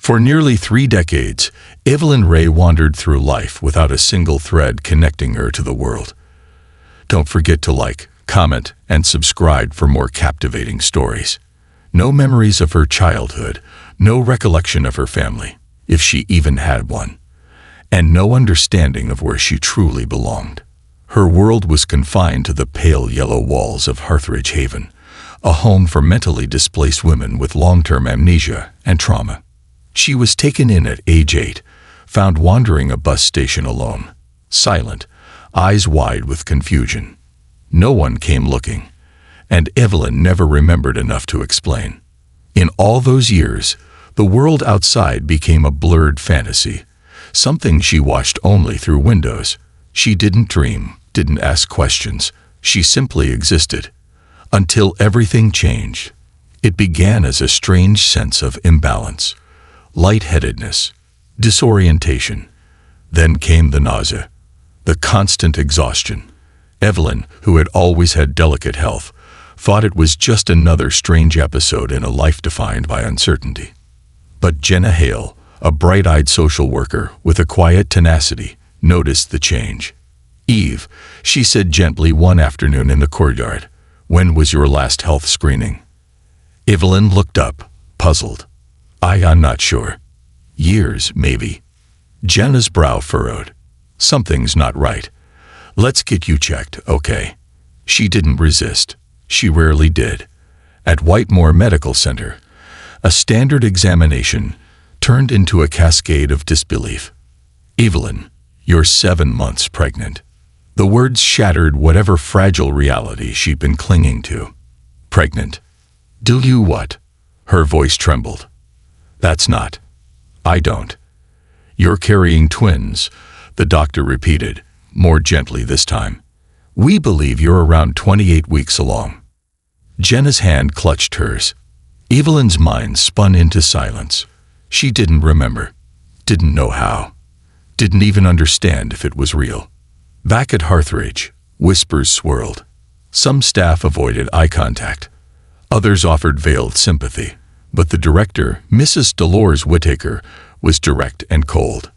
For nearly 3 decades, Evelyn Ray wandered through life without a single thread connecting her to the world. Don't forget to like, comment, and subscribe for more captivating stories. No memories of her childhood, no recollection of her family, if she even had one, and no understanding of where she truly belonged. Her world was confined to the pale yellow walls of Harthridge Haven, a home for mentally displaced women with long-term amnesia and trauma. She was taken in at age 8, found wandering a bus station alone, silent, eyes wide with confusion. No one came looking, and Evelyn never remembered enough to explain. In all those years, the world outside became a blurred fantasy, something she watched only through windows. She didn't dream, didn't ask questions. She simply existed. Until everything changed. It began as a strange sense of imbalance, lightheadedness, disorientation. Then came the nausea, the constant exhaustion. Evelyn, who had always had delicate health, thought it was just another strange episode in a life defined by uncertainty. But Jenna Hale, a bright-eyed social worker with a quiet tenacity, noticed the change. "Eve," she said gently one afternoon in the courtyard, "when was your last health screening?" Evelyn looked up, puzzled. I'm not sure. Years, maybe." Jenna's brow furrowed. "Something's not right. Let's get you checked, okay?" She didn't resist. She rarely did. At Whitemore Medical Center, a standard examination turned into a cascade of disbelief. "Evelyn, you're 7 months pregnant." The words shattered whatever fragile reality she'd been clinging to. "Pregnant? Do you what?" Her voice trembled. "That's not. I don't." "You're carrying twins," the doctor repeated, more gently this time. "We believe you're around 28 weeks along." Jenna's hand clutched hers. Evelyn's mind spun into silence. She didn't remember, didn't know how, didn't even understand if it was real. Back at Harthridge, whispers swirled. Some staff avoided eye contact. Others offered veiled sympathy. But the director, Mrs. Dolores Whittaker, was direct and cold.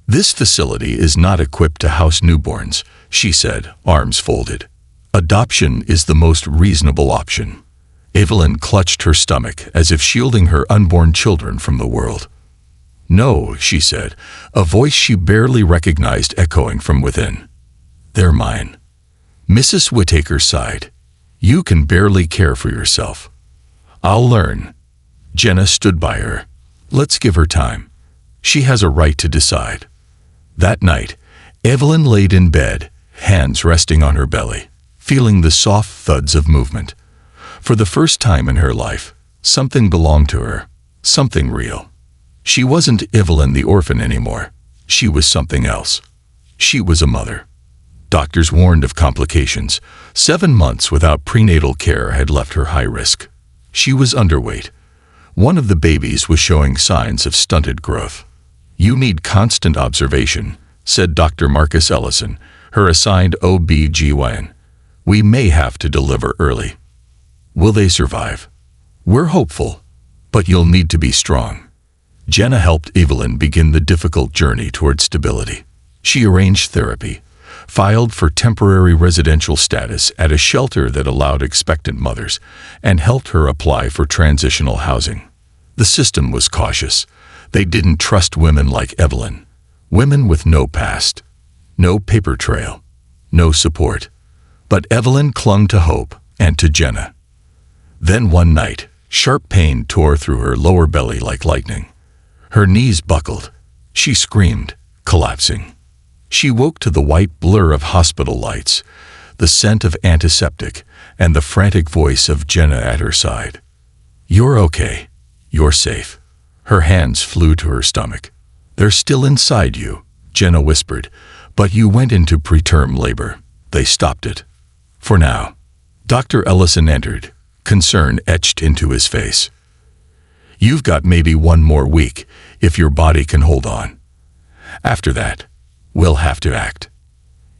"This facility is not equipped to house newborns," she said, arms folded. "Adoption is the most reasonable option." Evelyn clutched her stomach as if shielding her unborn children from the world. "No," she said, a voice she barely recognized echoing from within. "They're mine." Mrs. Whittaker sighed. "You can barely care for yourself." "I'll learn." Jenna stood by her. "Let's give her time. She has a right to decide." That night, Evelyn laid in bed, hands resting on her belly, feeling the soft thuds of movement. For the first time in her life, something belonged to her, something real. She wasn't Evelyn the orphan anymore. She was something else. She was a mother. Doctors warned of complications. 7 months without prenatal care had left her high risk. She was underweight. One of the babies was showing signs of stunted growth. "You need constant observation," said Dr. Marcus Ellison, her assigned OB/GYN. "We may have to deliver early." "Will they survive?" "We're hopeful, but you'll need to be strong." Jenna helped Evelyn begin the difficult journey toward stability. She arranged therapy, filed for temporary residential status at a shelter that allowed expectant mothers, and helped her apply for transitional housing. The system was cautious. They didn't trust women like Evelyn, women with no past, no paper trail, no support. But Evelyn clung to hope and to Jenna. Then one night, sharp pain tore through her lower belly like lightning. Her knees buckled. She screamed, collapsing. She woke to the white blur of hospital lights, the scent of antiseptic, and the frantic voice of Jenna at her side. "You're okay. You're safe." Her hands flew to her stomach. "They're still inside you," Jenna whispered, "but you went into preterm labor. They stopped it. For now." Dr. Ellison entered, concern etched into his face. "You've got maybe 1 more week, if your body can hold on. After that, we'll have to act."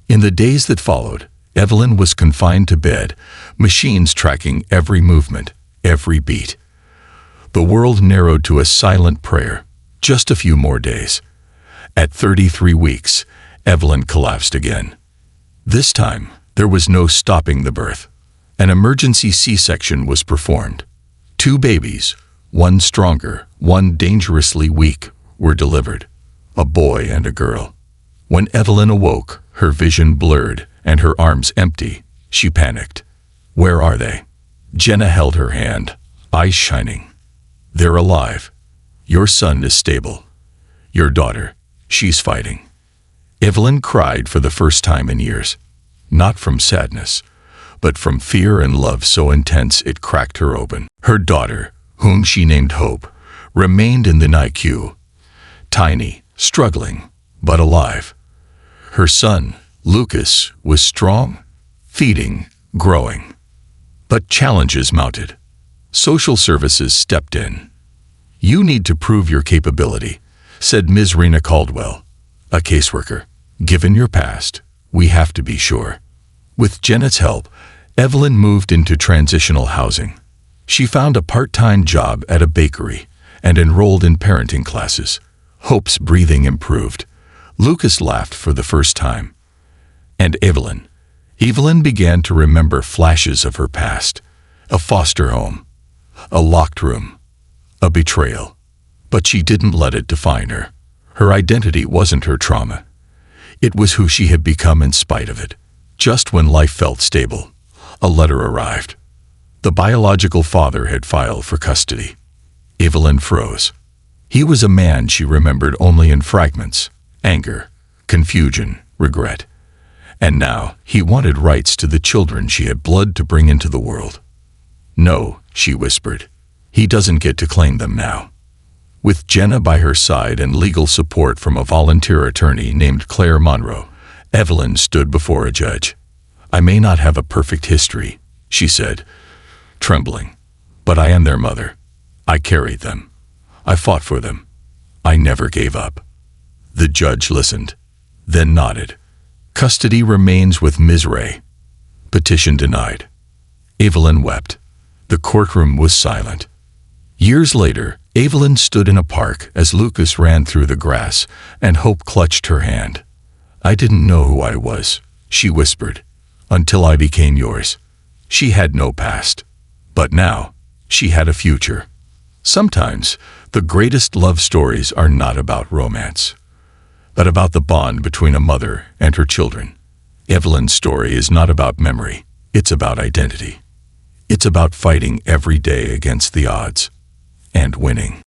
In the days that followed, Evelyn was confined to bed, machines tracking every movement, every beat. The world narrowed to a silent prayer. Just a few more days. At 33 weeks, Evelyn collapsed again. This time, there was no stopping the birth. An emergency C-section was performed. 2 babies, one stronger, one dangerously weak, were delivered. A boy and a girl. When Evelyn awoke, her vision blurred and her arms empty, she panicked. Where are they? Jenna held her hand, eyes shining. They're alive. Your son is stable. Your daughter, she's fighting. Evelyn cried for the first time in years. Not from sadness, but from fear and love so intense it cracked her open. Her daughter, whom she named Hope, remained in the NICU. Tiny, struggling, but alive. Her son, Lucas, was strong, feeding, growing. But challenges mounted. Social services stepped in. You need to prove your capability, said Ms. Rena Caldwell, a caseworker. Given your past, we have to be sure. With Jenna's help, Evelyn moved into transitional housing. She found a part-time job at a bakery and enrolled in parenting classes. Hope's breathing improved. Lucas laughed for the first time. And Evelyn began to remember flashes of her past. A foster home, a locked room, a betrayal. But she didn't let it define her. Her identity wasn't her trauma. It was who she had become in spite of it. Just when life felt stable, a letter arrived. The biological father had filed for custody. Evelyn froze. He was a man she remembered only in fragments: anger, confusion, regret. And now he wanted rights to the children she had blood to bring into the world. No, she whispered. He doesn't get to claim them now. With Jenna by her side and legal support from a volunteer attorney named Claire Monroe, Evelyn stood before a judge. I may not have a perfect history, she said, trembling, but I am their mother. I carried them. I fought for them. I never gave up. The judge listened, then nodded. Custody remains with Ms. Ray. Petition denied. Evelyn wept. The courtroom was silent. Years later, Evelyn stood in a park as Lucas ran through the grass, and Hope clutched her hand. I didn't know who I was, she whispered, until I became yours. She had no past. But now, she had a future. Sometimes, the greatest love stories are not about romance, but about the bond between a mother and her children. Evelyn's story is not about memory, it's about identity. It's about fighting every day against the odds and winning.